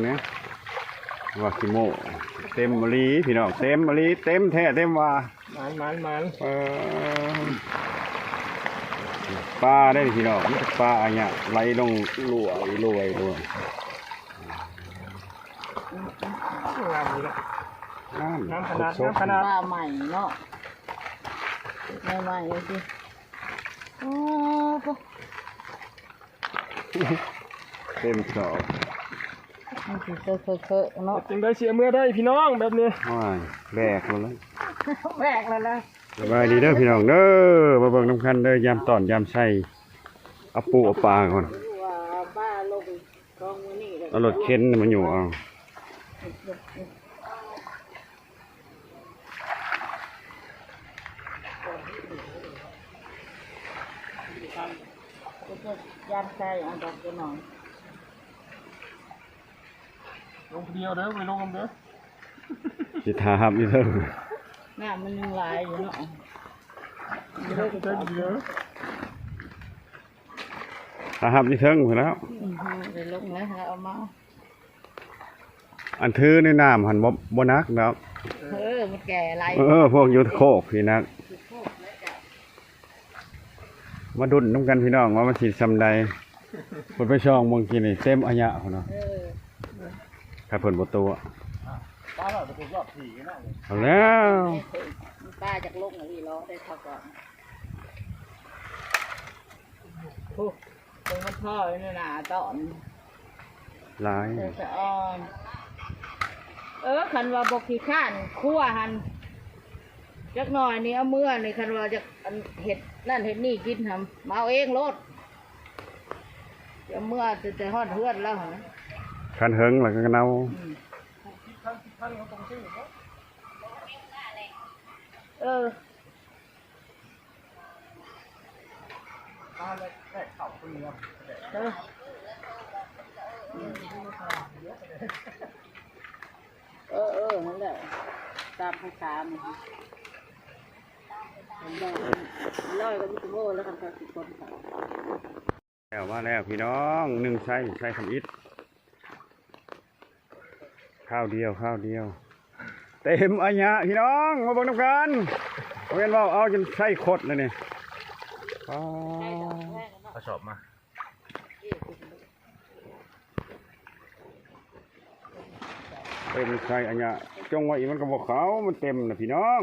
นะว่าคิโมเต็มมะลิพี่น้องเต็มมะลิเต็มแท้เต็มว่ามันปลาได้พี่น้องปลาอะไรไหลลงรวยงามดีละน้ำขนาดปลาใหม่เนาะใหม่เลยสิโอ้เต็มสอบมันสิเคอะเนาะจึงได้เสียเมื่อได้พี่น้องแบบนี้แบกเลย แบกเลยนะสบายดีเด้อพี่น้องเด้อมาเบิ่งน้ำคันเด้อยามตอนยามใส่เอาปูเอาปลาก่อนเอารถเข็นมาอยู่เอายามใส่อันดอกจะหน่อยลงเดียวเด้อไปลงกันเด้อสิทาครับนี่เด้อน้ำมันยังไหลอยู่เนาะเด้อเด้อทาครับนี่เทิงไปแล้วเดี๋ยวลงแล้วเอามาอันถือในน้ำหันบ่นักเนาะมันแก่ไรพวกยุทธโคกพี่นักมาดุนน้ำกันพี่น้องว่ามันสิซำใดเพิ่นไปช่องเมื่อกี้นี่เต็มอัญญะพุ่นเนาะถ้าเพิ่นบ่ตัวปลาเราจะเป็นรอบ4กันน่ะเอาแล้วปลาจากลงนี่ล้อได้ทักก่อนโอ้ตรงมันพ่อนี่น่ะตอนหลายคันว่าบ่ขี้ข้านคั่วหั่นจักหน่อยนี่เอาเมื่อนี่คันว่าจะเห็ดนั่นเห็ดนี่กินทำมาเอาเองรถจะเมื่อจะฮอดเฮือนแล้วเหรอคันเฮิงแล้วก็เนานั่นแหละตามภาษามันร้อยก็มีตัวแล้วกันครับคนแล้วมาแล้วพี่น้อง1ใช้ทำอิฐข้าวเดียวเต็มอัญญะพี่น้องมาเบิ่งน้ำกันเว้นว่าเอาจนใช้ขดเลยนี่กระสอบมาเต็มใช้อัญญะจงไว้มันก็บอกเขามันเต็มนะพี่น้อง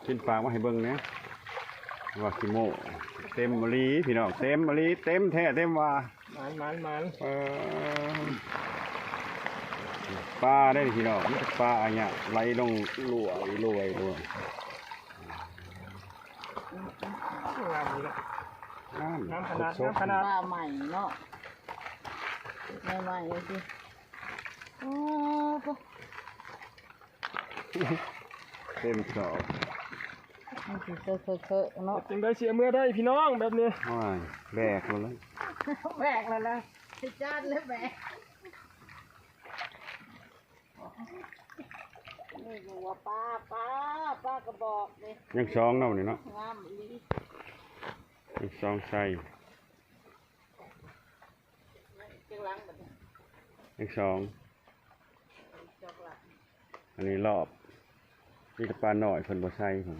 ขึ้นปากมาให้เบิ่งนะว่าคิโมเต็มมะลิพี่น้องเต็มมะลิเต็มแท้เต็มว่ามันปลาได้พี่น้องปลาอะไรไหลลงรวยงามดีละน้ำขนาดปลาใหม่เนาะใหม่เลยสิโอ้เต็มสอบมันสิเคอะเนาะจึงได้เสียเมื่อได้พี่น้องแบบนี้แบกเลยนะจานเลยแบกนี่บอกว่าป้ากระบอกเลยยังซองเนาะนี่เนาะงามอียังซองใส่ยังซองอันนี้รอบนี่ปลาหน่อยคนบ่ใส่ผม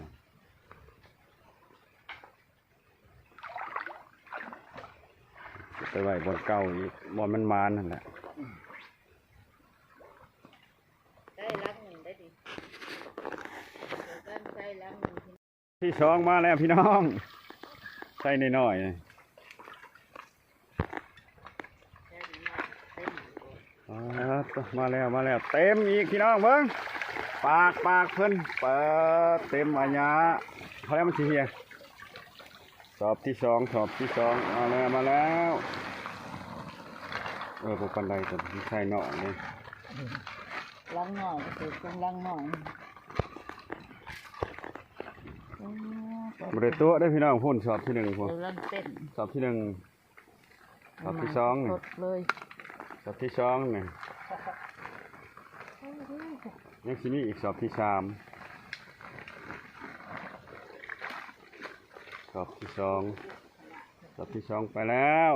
ไปไว้บนเก่าอีกบนมันมานั่นแหละที่สองมาแล้วพี่น้องใส่หน่อยมาแล้วเต็มอีกพี่น้องเบิ้งปากเพิ่นเปิดเต็มอัญญะเขาแล้วมันทีเฮียสอบที่สองมาแล้วพวกปันไดตัวที่ใช่หน่อยเลยล้างหน่อยก็คือล้างหน่อยบริตัวได้พี่น้องพุ่นสอบที่1พวกสอบที่1สอบที่2นี่สอบที่2นี่ยังที่นี่อีกสอบที่3สอบที่2ส อบที่สองไปแล้ว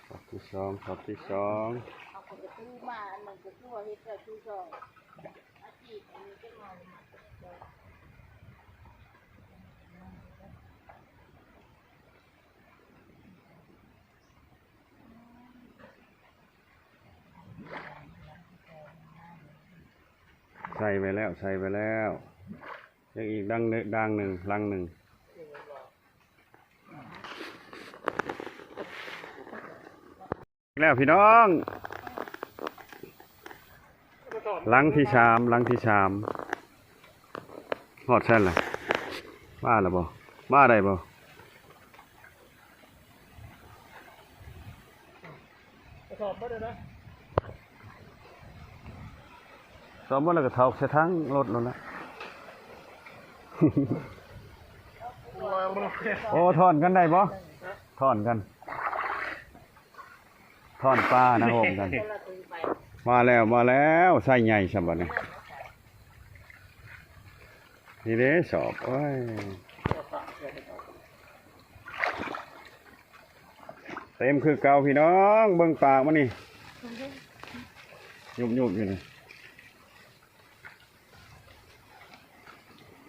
สอบที่สองสอบที่สอง เอาคนกระตู้มาอันหนึ่งกระตู้เฮ็ดกระตู้สองอาชีพอันนี้ก็มา ใส่ไปแล้วใส่ไปแล้วยังอีกดังหนึ่งลังหนึ่งแล้วพี่น้องลังที่สามหอดเส้นเลยบ้าหรือบ่บ้าได้บ่ กระสอบบ่ได้นะ สมมติเราก็เท่าใช้ทั้งรถแล้วนะ วางบนเรือ โอ้ถอนกันได้บ่ถอนกันถอนปลานะโฮมกัน คนละตีไป มาแล้วใส่ใหญ่ฉบับนี้นี่เด้สอบโอ้ยเต็มคือเก่าพี่น้องเบิ่งปากมันนี่ยุบอยู่นี่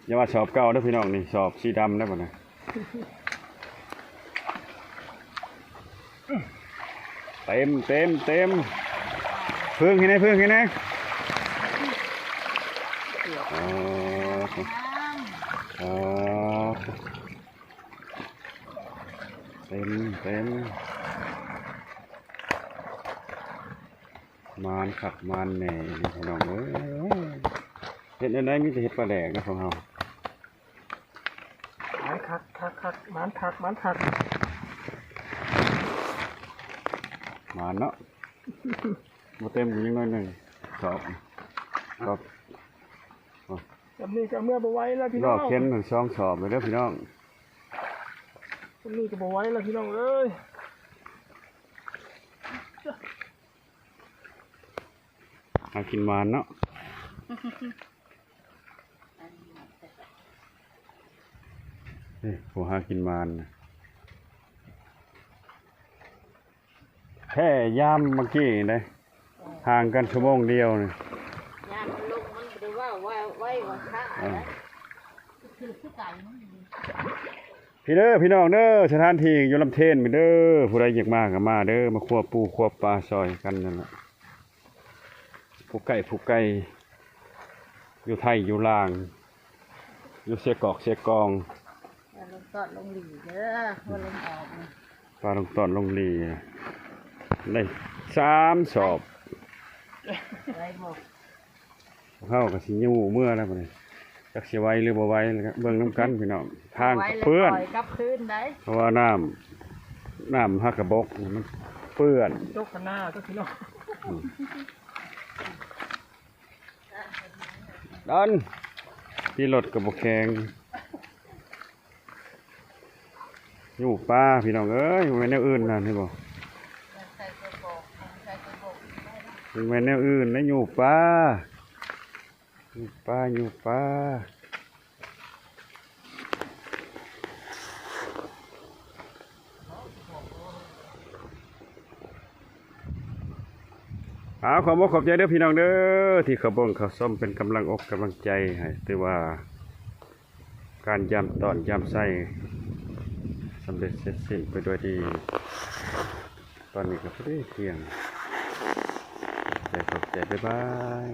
อย่าว่าสอบเก่าเด้อพี่น้องนี่สอบสีดำได้ป่ะนะเต็มพึ่งให้ไหนอ๋อเต็มมานขัดมานแหน่พี่น้องเอ้ยเห็ดอะไรมีแต่เห็ดปลาแดกนะของเรา มันคักมันคัก มานเนาะมาเต็มอยู่ยังน้อยหนึ่งสอบ แบบนี้ก็เมื่อบ่ไหว้แล้วพี่ ร น้ อ อง บเข็นถึง2 สอบเลยเด้อพี่น้อง แบบนี้ก็บ่ไหว้แล้วพี่น้องเอ้ย หากินมานเนาะนี่ผู้หากินมานนะแค่ยามเมื่อกี้เลยห่างกันชั่วโมงเดียวนี่ ยามมันลงมันบ่ได้ว่าไว้ว่าค่าอะไรคือไก่มัน พี่น้องเด้อสถานที่อยู่ลำเทนไปเด้อผู้ใดอยากมาก็มาเด้อมาคั่วปูคั่วปลาซอยกันนั่นแหละผู้ไก่อยู่ไทยอยู่ลางอยู่เสียกอกเสียกอง ลงตอดลงหลีเด้อว่าลงออกนะ ปลาลงตอนลงลีได้3 สอบ ไรบอก เข้ากับสิยูเมื่อแล้วบัดนี้จักสิไหวหรือบ่ไหวแล้วก็เบิ่งน้ำกันพี่น้องทางก็เปื้อน ไว้แล้วปล่อยกลับคืนได้ เพราะว่าน้ำฮักกระบกมันเปื้อน ยกกันหน้าก็พี่น้อง ดันที่รถกับบกแข็งอยู่ป้าพี่น้องเอ้ยอยู่ในแนวอื่นนั่นใช่บ่ ใส่กระบอกใส่กระบอก อยู่ในแนวอื่นแล้วอยู่ป้าขอบคุณขอบใจเด้อพี่น้องเด้อที่เขาเบิ่งเขาส้มเป็นกำลังอกกำลังใจให้ถือว่าการยำตอนยำไส้สำเร็จเสร็จสิ้นไปด้วยดี ตอนนี้ก็พอดีเที่ยงขอบใจบ๊ายบาย